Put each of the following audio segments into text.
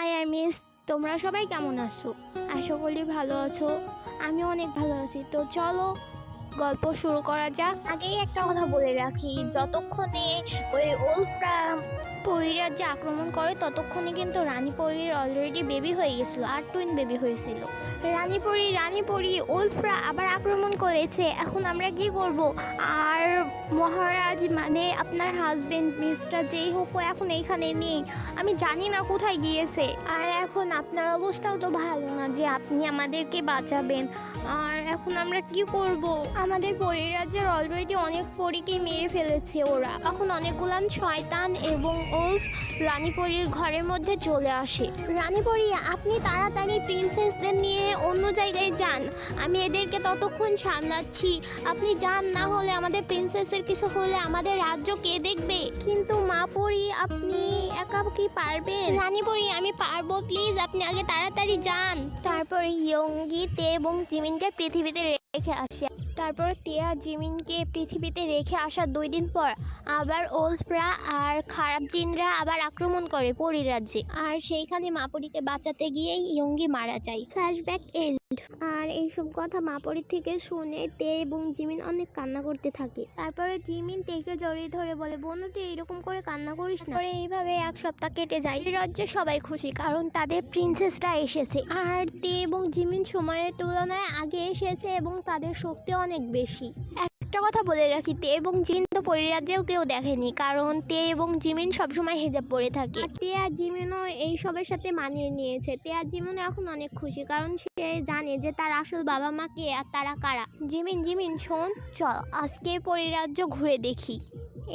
High miss, তোমরা সবাই কেমন আছো? আশা করি ভালো আছো। আমি অনেক ভালো আছি। তো চলো গল্প শুরু করা যাক। আগেই একটা কথা বলে রাখি, যতক্ষণে ওই ওলফরা পরীরাজ্যে আক্রমণ করে ততক্ষণে কিন্তু রানী পরীর অলরেডি বেবি হয়ে গেছিল, আর টুইন বেবি হয়েছিল। রানী পরী ওলফরা আবার আক্রমণ করেছে। এখন আমরা কি করব? আর মহারাজ মানে আপনার হাজবেন্ড মিস্টার যেই হোক ও এখন এইখানে নেই। আমি জানি না কোথায় গিয়েছে। আর এখন আপনার অবস্থাও তো ভালো না যে আপনি আমাদেরকে বাঁচাবেন। আর এখন আমরা কি করব? আমাদের পরীরাজ্যের অলরেডি অনেক পরীকে মেরে ফেলেছে ওরা। এখন অনেকগুলান শয়তান এবং ওলফ রানী পরীর ঘরের মধ্যে চলে আসে। রানী পরী, আপনি তাড়াতাড়ি প্রিন্সেসদের নিয়ে অন্য জায়গায় যান। আমি এদেরকে ততক্ষণ সামলাচ্ছি। আপনি যান, না হলে আমাদের প্রিন্সেসের কিছু হলে আমাদের রাজ্য কে দেখবে? কিন্তু মা পরী, আপনি একা কি পারবেন? রানী পরী, আমি পারবো, প্লিজ আপনি আগে তাড়াতাড়ি যান। তারপরে ইয়ঙ্গি, তে এবং জিমিনকে পৃথিবীতে রেখে আসে। তারপর তিয়া জিমিনকে পৃথিবীতে রেখে আসার 2 দিন পর আবার ওলফরা আর খারাপ জিনরা আবার আক্রমণ করে পরীরাজ্যে। আর সেইখানে মাপরীকে বাঁচাতে গিয়েই ইয়ঙ্গি মারা যায়। Flashback and. আর এইসব কথা মাপরী থেকে শুনে তে এবং জিমিন অনেক কান্না করতে থাকে। তারপরে জিমিন তেকে জড়িয়ে ধরে বলে, বোনু তুই এরকম করে কান্না করিস না। পরে এইভাবে 1 সপ্তাহ কেটে যায়। রাজ্যে সবাই খুশি, কারণ তাদের প্রিন্সেসরা এসেছে। আর তে এবং জিমিন সময়ের তুলনায় আগে এসেছে এবং তাদের শক্তি অনেক বেশি। একটা কথা বলে রাখি, তে এবং জিমিন তো পরীরাজ্যেও কেউ দেখেনি, কারণ তে এবং জিমিন সবসময় হিজাব পরে থাকে। তে আর জিমিনও এইসবের সাথে মানিয়ে নিয়েছে। তে আর জিমিন এখন অনেক খুশি, কারণ সে জানে যে তার আসল বাবা মা কে আর তারা কারা। জিমিন শোন, চল আজকে পরীরাজ্য ঘুরে দেখি।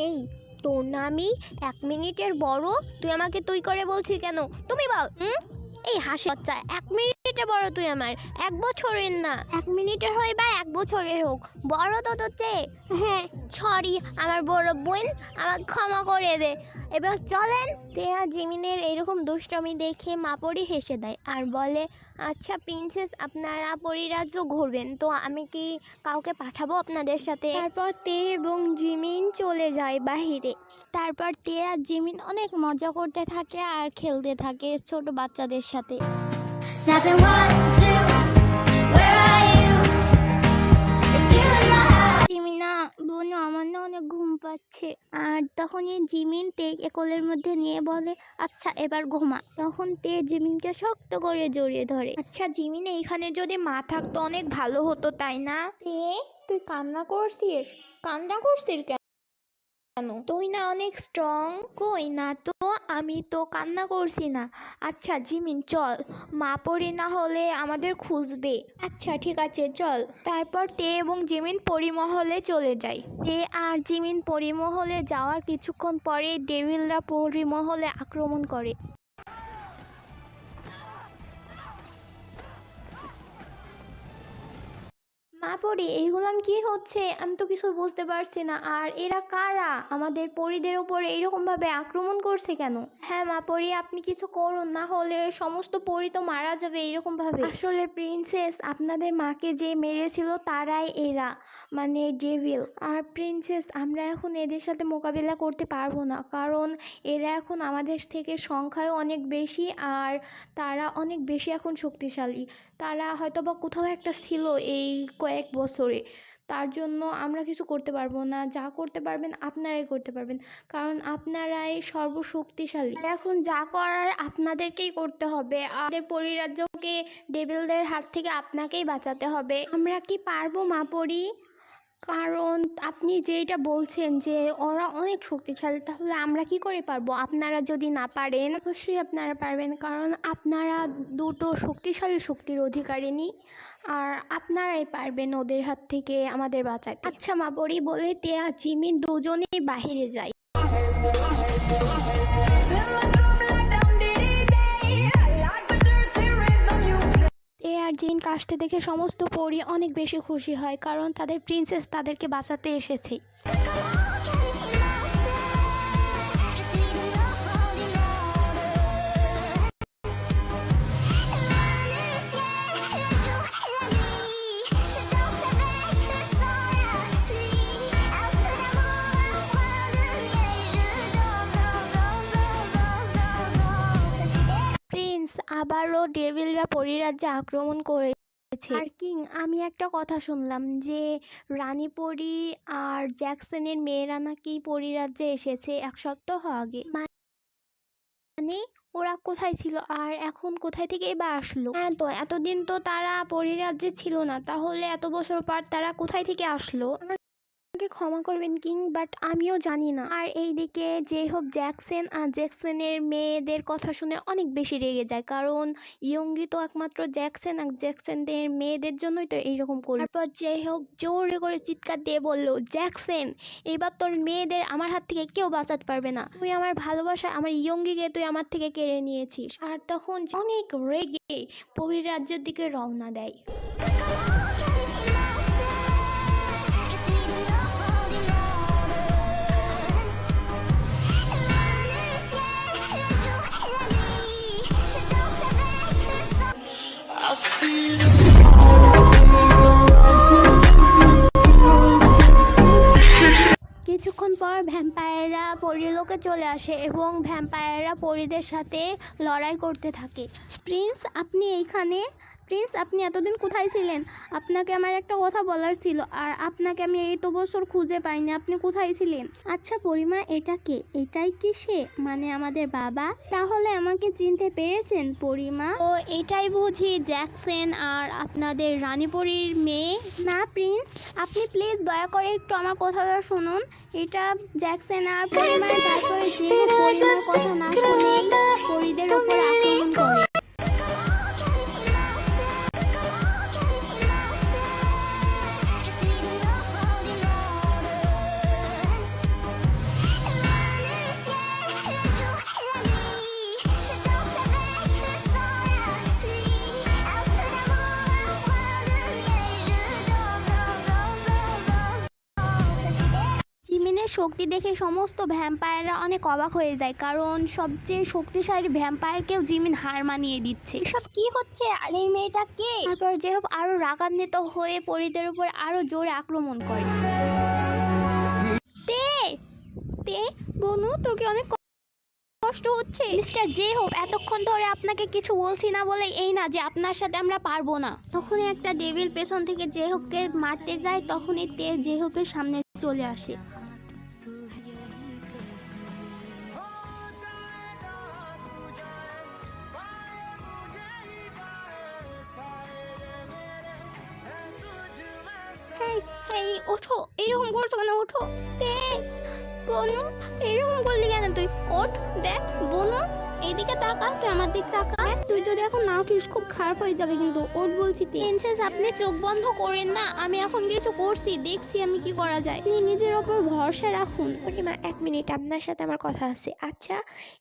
এই তোর নামই 1 মিনিটের বড়, তুই আমাকে তুই করে বলছিস কেন? তুমি বল। এই হাসি বাচ্চা, 1 মিনিটে বড় তুই আমার, 1 বছরের না। 1 মিনিটের হয় বা 1 বছরের হোক, বড় তো তোর চেয়ে। হ্যাঁ সরি আমার বড় বোন, আমাকে ক্ষমা করে দে। এবার চলেন। তেয়া জিমিনের এরকম দুষ্টমি দেখে মাপরি হেসে দেয় আর বলে, আচ্ছা প্রিন্সেস, আপনারা পরীরাজ্য ঘুরবেন তো আমি কি কাউকে পাঠাবো আপনাদের সাথে? তারপর তে এবং জিমিন চলে যায় বাহিরে। তারপর তে আর জিমিন অনেক মজা করতে থাকে আর খেলতে থাকে ছোট বাচ্চাদের সাথে। Snapping 1, 2, where are you? It's you in my heart. জিমিনা, বোন আমার না অনেক ঘুম পাচ্ছে। আর তখনই জিমিন তে কোলের মধ্যে নিয়ে বলে, আচ্ছা এবার ঘুমা। তখন তে জিমিনকে শক্ত করে জড়িয়ে ধরে। আচ্ছা জিমিন, এইখানে যদি মা থাকতো অনেক ভালো হতো, তাই না? তে, তুই কান্না করছিস কেন? তুই না অনেক স্ট্রং। কই না তো, আমি তো কান্না করছি না। আচ্ছা জিমিন চল, মা পরি না হলে আমাদের খুঁজবে। আচ্ছা ঠিক আছে চল। তারপর তে এবং জিমিন পরিমহলে চলে যায়। তে আর জিমিন পরিমহলে যাওয়ার কিছুক্ষণ পরে ডেভিলরা পরিমহলে আক্রমণ করে। মা পরি, এইগুলাম কি হচ্ছে? আমি তো কিছু বুঝতে পারছি না। আর এরা কারা? আমাদের পরীদের উপরে এইরকমভাবে আক্রমণ করছে কেন? হ্যাঁ মা পরি, আপনি কিছু করুন, না হলে সমস্ত পরী তো মারা যাবে এইরকমভাবে। আসলে প্রিন্সেস, আপনাদের মাকে যে মেরেছিল তারাই এরা, মানে ডেভিল। আর প্রিন্সেস, আমরা এখন এদের সাথে মোকাবিলা করতে পারবো না, কারণ এরা এখন আমাদের থেকে সংখ্যায় অনেক বেশি আর তারা অনেক বেশি এখন শক্তিশালী। তারা হয়তো বা কোথাও একটা ছিল এই কয়েক বছরে, তার জন্য আমরা কিছু করতে পারবো না। যা করতে পারবেন আপনারাই করতে পারবেন, কারণ আপনারাই সর্বশক্তিশালী। এখন যা করার আপনাদেরকেই করতে হবে। আমাদের পরিরাজ্যকে ডেভিলদের হাত থেকে আপনাকেই বাঁচাতে হবে। আমরা কি পারবো মা পরি? কারণ আপনি যেটা বলছেন যে ওরা অনেক শক্তিশালী, তাহলে আমরা কি করে পারবো? আপনারা যদি না পারেন, অবশ্যই আপনারা পারবেন, কারণ আপনারা দুটো শক্তিশালী শক্তির অধিকারিণী আর আপনারাই পারবেন ওদের হাত থেকে আমাদের বাঁচাতে। আচ্ছা মা পরি বলে তে আর জিমিন দুজনেই বাহিরে যায়। তে আর জিন কাশতে দেখে সমস্ত পরী অনেক বেশি খুশি হয়, কারণ তাদের প্রিন্সেস তাদেরকে বাঁচাতে এসেছে। আবারও ডেভিলরা পরিরাজ্যে আক্রমণ করেছে। আর কিং, আমি একটা কথা শুনলাম যে রানী পরি আর জ্যাকসনের মেয়েরা নাকি পরিরাজ্যে এসেছে 1 সপ্তাহ আগে। মানে ওরা কোথায় ছিল আর এখন কোথায় থেকেই বা আসলো? হ্যাঁ, তো এতদিন তো তারা পরিরাজ্যে ছিল না, তাহলে এত বছর পর তারা কোথায় থেকে আসলো? আমাকে ক্ষমা করবেন কিং, বাট আমিও জানি না। আর এইদিকে যে হোক জ্যাকসন আর জ্যাকসনের মেয়েদের কথা শুনে অনেক বেশি রেগে যায়, কারণ ইয়ঙ্গি তো একমাত্র জ্যাকসন আর জ্যাকসনের মেয়েদের জন্যই তো এইরকম করলো। তারপর যে হোক জোরে করে চিৎকার দিয়ে বলল, জ্যাকসন, এবার তোর মেয়েদের আমার হাত থেকে কেউ বাঁচাতে পারবে না। তুই আমার ভালোবাসা, আমার ইয়ঙ্গিকে তুই আমার থেকে কেড়ে নিয়েছিস। আর তখন অনেক রেগে পরিরাজ্যের দিকে রওনা দেয়। কিছুক্ষণ পর ভ্যাম্পায়াররা পরিলোকে চলে আসে এবং ভ্যাম্পায়াররা পরিদের সাথে লড়াই করতে থাকে। প্রিন্স, আপনি এইখানে? প্রিন্স, আপনি এতদিন কোথায় ছিলেন? আপনাকে আমার একটা কথা বলার ছিল, আর আপনাকে আমি এই তো বছর খুঁজে পাইনি। আপনি কোথায় ছিলেন? আচ্ছা পরিমা, এটা কে? এটাই কি সে, মানে আমাদের বাবা? তাহলে আমাকে চিনতে পেরেছেন পরিমা? ও এটাই বুঝি জ্যাকসন আর আপনাদের রানীপরীর মেয়ে? না প্রিন্স, আপনি প্লিজ দয়া করে একটু আমার কথাটা শুনুন। এটা জ্যাকসন আর পরিমার। তারপরে যে পরিমার কথা না শুনেই পরিদের উপর আক্রমণ করে। জিমিনের শক্তি দেখে সমস্ত ভ্যাম্পায়াররা অনেক অবাক হয়ে যায়, কারণ সবচেয়ে শক্তিশালী ভ্যাম্পায়ারকেও জিমিন হার মানিয়ে দিচ্ছে। এসব কি হচ্ছে? আর এই মেয়েটা কে? তারপর যেহেতু আরো রাগান্বিত হয়ে পরিদের উপর আরো জোরে আক্রমণ করে। তে তে বনু, তোর কি অনেক কষ্ট হচ্ছে? মিস্টার জে হোপ, এতক্ষণ ধরে আপনাকে কিছু বলছি না বলে এই না যে আপনার সাথে আমরা পারবো না। তখনই একটা ডেভিল পেছন থেকে জে হোপকে মারতে যায়, তখনই তে জে হোপের সামনে চলে আসে। এই ওঠো, এইরকম করছো কেন? ওঠো তে বনু, এইরকম করলি কেন তুই? ওঠ, দেখ বনু, এইদিকে তাকা, তুই আমার দিক তাকা। তুই যদি এখন না উঠিস খুব খারাপ হয়ে যাবে কিন্তু। ওঠ বলছি। প্রিন্সেস, আপনি চোখ বন্ধ করেন না, আমি এখন কিছু করছি, দেখছি আমি কি করা যায়। আপনি নিজের ওপর ভরসা রাখুন। পরিমা, 1 মিনিট, আপনার সাথে আমার কথা আছে। আচ্ছা,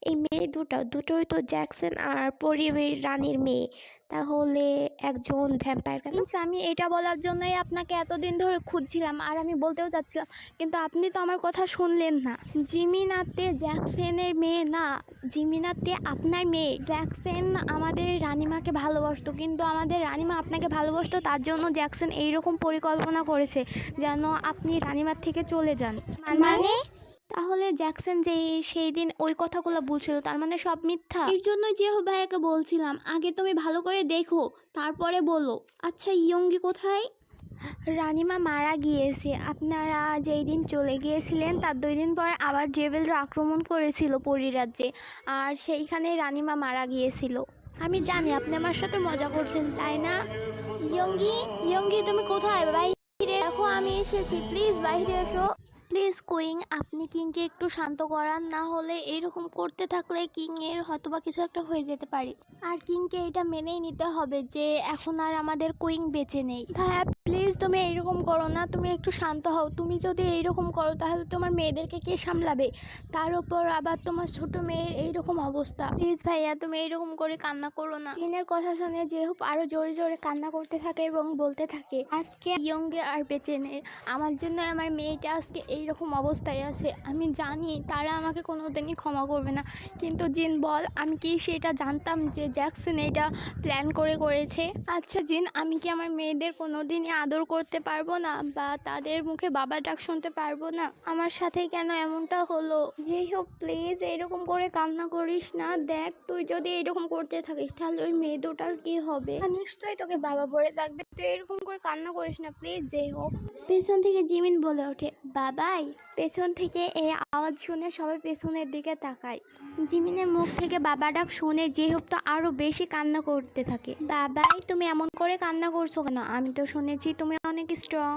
এই মেয়ে দুটোই তো জ্যাকসন আর পরিবের রানীর মেয়ে, তাহলে একজন ভ্যাম্পায়ার কেন? আমি এটা বলার জন্যই আপনাকে এতদিন ধরে খুঁজছিলাম, আর আমি বলতেও চাচ্ছিলাম, কিন্তু আপনি তো আমার কথা শুনলেন না। জিমিনাতে জ্যাকসনের মেয়ে না, জিমিনাতে আপনার মেয়ে। জ্যাকসন আমাদের রানীমাকে ভালোবাসতো, কিন্তু আমাদের রানীমা আপনাকে ভালোবাসতো, তার জন্য জ্যাকসন এইরকম পরিকল্পনা করেছে যেন আপনি রানীমার থেকে চলে যান। মানে? তাহলে জ্যাকসন যে সেই দিন ওই কথাগুলো বলছিল, তার মানে সব মিথ্যা? এর জন্য যে ভাইয়াকে বলছিলাম, আগে তুমি ভালো করে দেখো তারপরে বলো। আচ্ছা ইয়ঙ্গি কোথায়? রানীমা মারা গিয়েছে। আপনারা যেই দিন চলে গিয়েছিলেন তার 2 দিন পরে আবার ডেভিলরা আক্রমণ করেছিল পরিরাজ্যে, আর সেইখানে রানীমা মারা গিয়েছিল। আমি জানি আপনি আমার সাথে মজা করছেন, তাই না? ইয়ঙ্গি, ইয়ঙ্গি তুমি কোথায়? বাইরে দেখো, আমি এসেছি, প্লিজ বাইরে এসো। প্লিজ কুইং, আপনি কিংকে একটু শান্ত করান, না হলে এরকম করতে থাকলে কিংয়ের হয়তোবা কিছু একটা হয়ে যেতে পারে। আর কিংকে এটা মেনেই নিতে হবে যে এখন আর আমাদের কুইং বেঁচে নেই। ভাইয়া প্লিজ তুমি এইরকম করো না, তুমি একটু শান্ত হও। তুমি যদি এইরকম করো তাহলে তোমার মেয়েদেরকে কে সামলাবে? তার উপর আবার তোমার ছোট মেয়ের এইরকম অবস্থা। প্লিজ ভাইয়া তুমি এইরকম করে কান্না করো না। জিনের কথা শুনে জেহুপ আরো জোরে জোরে কান্না করতে থাকে এবং বলতে থাকে, আজকে ইয়ঙ্গে আর বেঁচে নেই, আমার জন্য আমার মেয়েটা আজকে এইরকম অবস্থায় আছে। আমি জানি তারা আমাকে কোনোদিনই ক্ষমা করবে না, কিন্তু জিন বল, আমি কি সেটা জানতাম যে জ্যাকসন এটা প্ল্যান করে করেছে? আচ্ছা জিন, আমি কি আমার মেয়েদের কোনোদিনই আদর আদর করতে পারবো না বা তাদের মুখে বাবা ডাক শুনতে পারবো না? আমার সাথে কেন এমনটা হলো? যেই হোক প্লিজ এরকম করে কান্না করিস না। দেখ তুই যদি এরকম করতে থাকিস তাহলে ওই মেয়ে দুটার কি হবে? নিশ্চয়ই তোকে বাবা বলে ডাকবে, তুই এরকম করে কান্না করিস না প্লিজ। যেই হোক পেছন থেকে জিমিন বলে ওঠে, বাবাই। পেছন থেকে এই আওয়াজ শুনে সবাই পেছনের দিকে তাকায়। জিমিনের মুখ থেকে বাবা ডাক শুনে জেহব তো আরো বেশি কান্না করতে থাকে। বাবাই তুমি এমন করে কান্না করছো কেন? আমি তো শুনেছি তুমি অনেক স্ট্রং।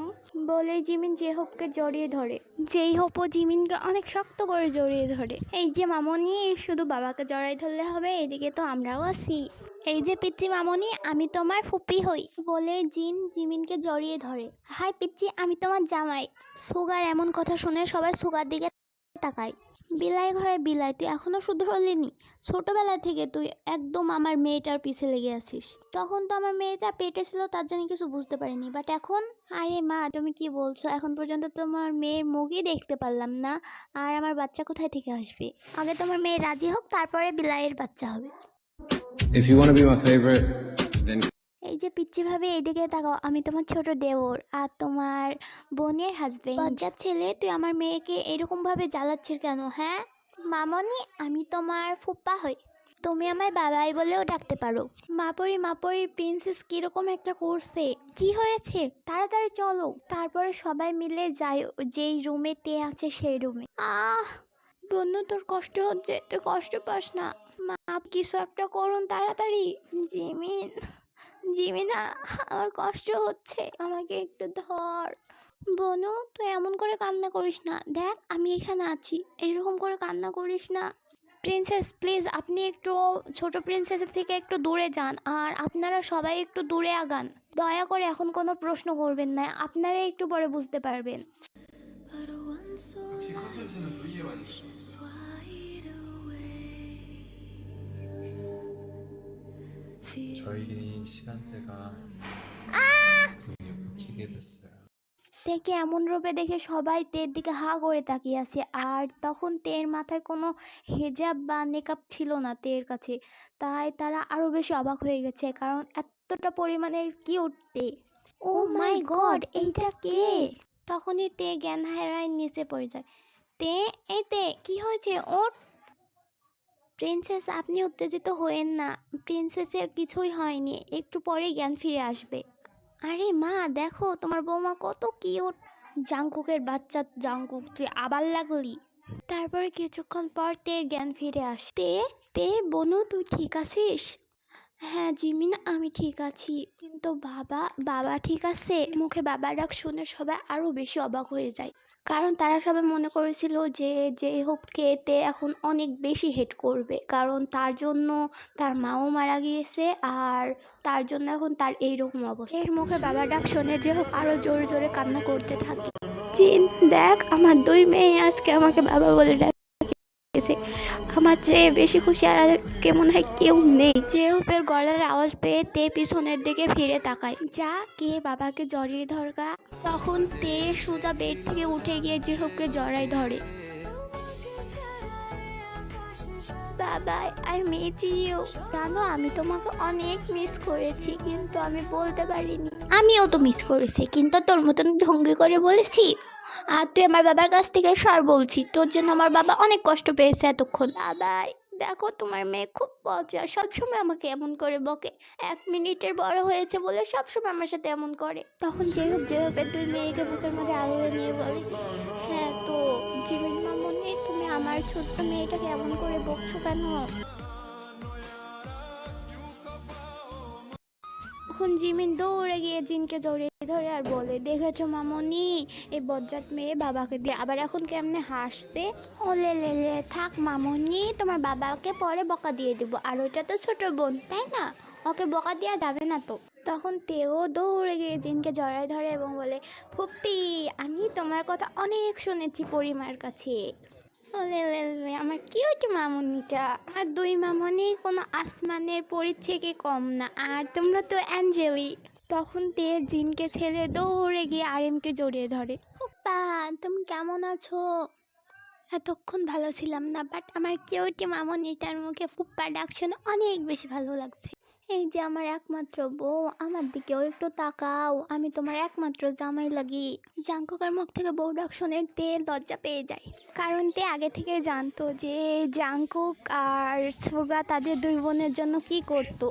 বলে জিমিন জেহবকে জড়িয়ে ধরে। জেহবও জিমিনকে অনেক শক্ত করে জড়িয়ে ধরে। এই যে মামনি, শুধু বাবাকে জড়াই ধরলে হবে, এদিকে তো আমরাও আছি। এই যে পিচ্চি মামনি, আমি তোমার ফুপি হই। বলে জিমিনকে জড়িয়ে ধরে। হাই পিচ্চি, আমি তোমার জামাই। সুগার এমন কথা শুনে সবাই সুগার দিকে তাকায়। বিলাই ঘরে বিলাই, তুই এখনো শুধরোলিনি? ছোটবেলা থেকে তুই একদম আমার মেয়েটার পিছে লেগে আছিস। তখন তো আমার মেয়েটা পেটে ছিল, তার জন্য কিছু বুঝতে পারিনি, বাট এখন? আরে মা, তুমি কি বলছো? এখন পর্যন্ত তোমার মেয়ের মুখই দেখতে পারলাম না, আর আমার বাচ্চা কোথায় থেকে আসবে? আগে তোমার মেয়ে রাজি হোক, তারপরে বিলাইয়ের বাচ্চা হবে। If you want to be my favorite, then এই যে পিচ্চি ভাবে এইদিকে তাকাও, আমি তোমার ছোট দেওর আর তোমার বোনের হাজবেন্ড। বজ্জাত ছেলে, তুই আমার মেয়েকে এরকম ভাবে জ্বালাচ্ছিস কেন? হ্যাঁ মামনি, আমি তোমার ফুপ্পা হই, তুমি আমায় বাবাই বলেও ডাকতে পারো। মাপরি প্রিন্সেস কিরকম একটা করছে। কি হয়েছে? তাড়াতাড়ি চলো। তারপরে সবাই মিলে যায় যেই রুমে তে আছে সেই রুমে। বন্ধু, তোর কষ্ট হচ্ছে, তুই কষ্ট পাস না। মা, কিছু একটা করুন তাড়াতাড়ি। জিমিনা, আমার কষ্ট হচ্ছে, আমাকে একটু ধর। বনু, তুই এমন করে কান্না করিস না, দেখ আমি এখানে আছি, এরকম করে কান্না করিস না। প্রিন্সেস প্লিজ, আপনি একটু ছোট প্রিন্সেসের থেকে একটু দূরে যান, আর আপনারা সবাই একটু দূরে আগান। দয়া করে এখন কোনো প্রশ্ন করবেন না, আপনারা একটু পরে বুঝতে পারবেন। 저희끼리 시간대가 분명히 옮기게 됐어요. তেকে এমন রূপে দেখে সবাই তের দিকে হা করে তাকিয়ে আছে। আর তখন তের মাথায় কোনো হেজাব বা নেকাব ছিল না তের কাছে, তাই তারা আরো বেশি অবাক হয়ে গেছে, কারণ এতটা পরিমাণে কিউট তে। ও মাই গড, এইটা কে? তখনই তে জ্ঞান হারায় নিচে পড়ে যায়। তে, এই তে, কি হয়েছে? ওঠ। প্রিন্সেস, আপনি উত্তেজিত হয়েন না, প্রিন্সেসের কিছুই হয়নি, একটু পরেই জ্ঞান ফিরে আসবে। আরে মা, দেখো তোমার বৌমা কত কিউট। জাংকুকের বাচ্চা জাংকুক, তুই আবার লাগলি। তারপরে কিছুক্ষণ পর তে জ্ঞান ফিরে আসে। তে বনু, তুই ঠিক আছিস? হ্যাঁ জিমিন, আমি ঠিক আছি, কিন্তু বাবা ঠিক আছে? মুখে বাবা ডাক শুনে সবাই আরো বেশি অবাক হয়ে যায়, কারণ তারা সবাই মনে করেছিল যে হোপকে তে এখন অনেক বেশি হেট করবে, কারণ তার জন্য তার মাও মারা গিয়েছে, আর তার জন্য এখন তার এইরকম অবস্থা। এর মুখে বাবা ডাক শুনে যে হোপ আরো জোরে জোরে কান্না করতে থাকে। জিন, দেখ আমার দুই মেয়ে আজকে আমাকে বাবা বলে ডাকছে, আমার চেয়ে বেশি খুশি আর আজকে মনে হয় কেউ নেই। জেহুপের গলার আওয়াজ পেয়ে তে পিছনের দিকে ফিরে তাকায়। যা কে বাবাকে জড়িয়ে ধরগা। তখন তে সোজা বেড থেকে উঠে গিয়ে জেহুপকে জড়াই ধরে। বাবা, আই মিস ইউ। জানো, আমি তোমাকে অনেক মিস করেছি, কিন্তু আমি বলতে পারিনি। আমিও তো মিস করেছি, কিন্তু তোর মতন ঢঙ্গি করে বলেছি। আর তুই আমার বাবার কাছ থেকে সর বলছি, তোর জন্য আমার বাবা অনেক কষ্ট পেয়েছে এতক্ষণ। বাবাই, দেখো তোমার মেয়ে খুব পচা, সবসময় আমাকে এমন করে বকে, 1 মিনিটের বড় হয়েছে বলে সবসময় আমার সাথে এমন করে। তখন যেভাবে তুই মেয়েকে বুকের মধ্যে আগলে নিয়ে বলি, হ্যাঁ তো জিমিন মামনি, তুমি আমার ছোট্ট মেয়েটাকে এমন করে বকছো কেন? তখন জিমিন দৌড়ে গিয়ে জিনকে জড়িয়ে ধরে আর বলে, দেখেছো মামনি, এই বজ্জাত মেয়ে বাবাকে দিয়ে আবার এখন কেমনে হাসছে। ওলে লে, থাক মামনি, তোমার বাবাকে পরে বকা দিয়ে দিব, আর ওইটা তো ছোট বোন, তাই না? ওকে বকা দেওয়া যাবে না তো। তখন তেও দৌড়ে গিয়ে জিনকে জড়ায় ধরে এবং বলে, ফুপ্পি, আমি তোমার কথা অনেক শুনেছি পরিমার কাছে। আমার কিউট মামুনিটা, আর দুই মামুনি কোনো আসমানের পরীর থেকে কম না, আর তোমরা তো অ্যাঞ্জেলি। তখন তে জিনকে ছেড়ে দৌড়ে গিয়ে আরেমকে জড়িয়ে ধরে। ওপা, তুমি কেমন আছো? এতক্ষণ ভালো ছিলাম না, বাট আমার কিউট মামুনিটার মুখে ফুপ্পা ডাক শুনে অনেক বেশি ভালো লাগছে। এই যে আমার একমাত্র বউ, আমার দিকেও একটু তাকাও, আমি তোমার একমাত্র জামাই লাগি। জাঙ্কুকের মুখ থেকে বউ ডাক শুনে তে লজ্জা পেয়ে যায়, কারণ তে আগে থেকে জানতো যে জাঙ্কুক আর সুগা তাদের দুই বোনের জন্য কি করতো।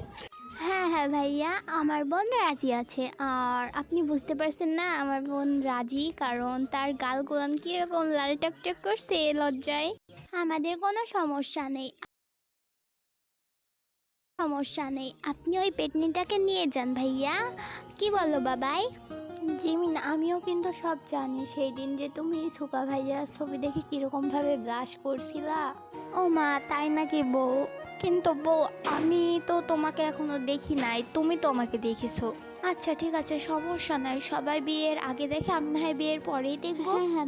হ্যাঁ হ্যাঁ ভাইয়া, আমার বোন রাজি আছে। আর আপনি বুঝতে পারছেন না আমার বোন রাজি, কারণ তার গালগুলান কিরকম লাল টকটক করছে লজ্জায়। আমাদের কোনো সমস্যা নেই, আপনি ওই পেটনিটাকে নিয়ে যান ভাইয়া, কি বলো বাবাই? জিমিন, আমিও কিন্তু সব জানি। সেই দিন যে তুমি সুপা ভাইয়ার ছবি দেখে কিরকম ভাবে ব্লাশ করছিলা। ও মা, তাই নাকি বউ? কিন্তু বউ, আমি তো তোমাকে এখনো দেখি নাই, তুমি তো আমাকে দেখেছো। আচ্ছা ঠিক আছে, সমস্যা নাই, সবাই বিয়ের আগে দেখে, আমি না হয় বিয়ের পরেই দেখবো। হ্যাঁ হ্যাঁ,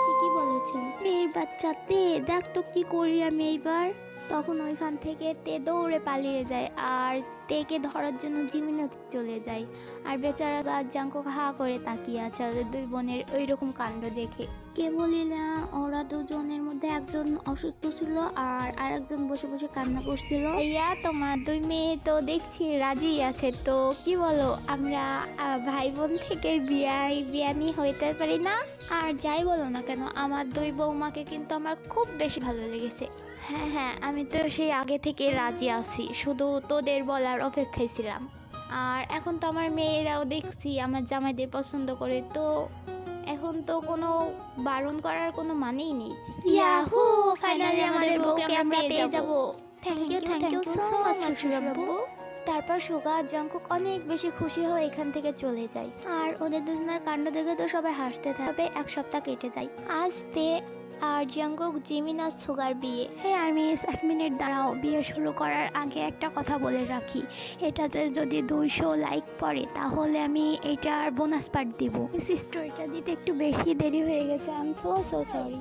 ঠিকই বলেছেন। বিয়ের বাচ্চাতে দেখ তো কি করি আমি এইবার। তখন ওইখান থেকে তে দৌড়ে পালিয়ে যায়, আর তেকে ধরার জন্য জিমিনও চলে যায়। আর বেচারা জাঙ্কুক হা করে তাকিয়ে আছে ওদের দুই বোনের ওই রকম কাণ্ড দেখে। কে বলিলা ওরা দুজনের মধ্যে একজন অসুস্থ ছিল আর আরেকজন বসে বসে কান্না করছিল। ইয়া, তোমার দুই মেয়ে তো দেখছি রাজি আছে, তো কি বলো আমরা ভাই বোন থেকে বিয়ানি হইতে পারি না? আর যাই বলো না কেন, আমার দুই বৌমাকে কিন্তু আমার খুব বেশি ভালো লেগেছে। হ্যাঁ হ্যাঁ, আমি তো সেই আগে থেকে রাজি আছি, শুধু তোদের বলার অপেক্ষায় ছিলাম। আর এখন তো আমার মেয়েরাও দেখছি আমার জামাইদের পছন্দ করে, তো এখন তো কোনো বারণ করার কোনো মানেই নেই। ইয়াহু, ফাইনালি আমাদের বউকে আমরা পেয়ে যাব। থ্যাংক ইউ সো মাচ শ্বশুরাব্বু। তারপর সুগা আর জাঙ্কুক অনেক বেশি খুশি হয়ে এখান থেকে চলে যায়। আর ওদের দুজনের কাণ্ড দেখে তো সবাই হাসতে থাকে। এক সপ্তাহ কেটে যায়। আজ তে আর জাঙ্কুক, জিমিন আর সুগার বিয়ে। হ্যাঁ, আমি 1 মিনিট দাঁড়াও, বিয়ে শুরু করার আগে একটা কথা বলে রাখি, এটাতে যদি 200 লাইক পড়ে তাহলে আমি এটার বোনাস পার্ট দিব। স্টোরিটা দিতে একটু বেশি দেরি হয়ে গেছে, আই এম সো সরি।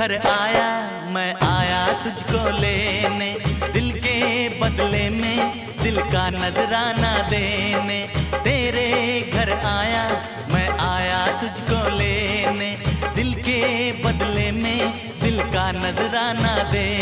घर आया मैं आया तुझको लेने, दिल के बदले में दिल का नजराना देने। तेरे घर आया मैं आया तुझको लेने, दिल के बदले में दिल का नजराना देने।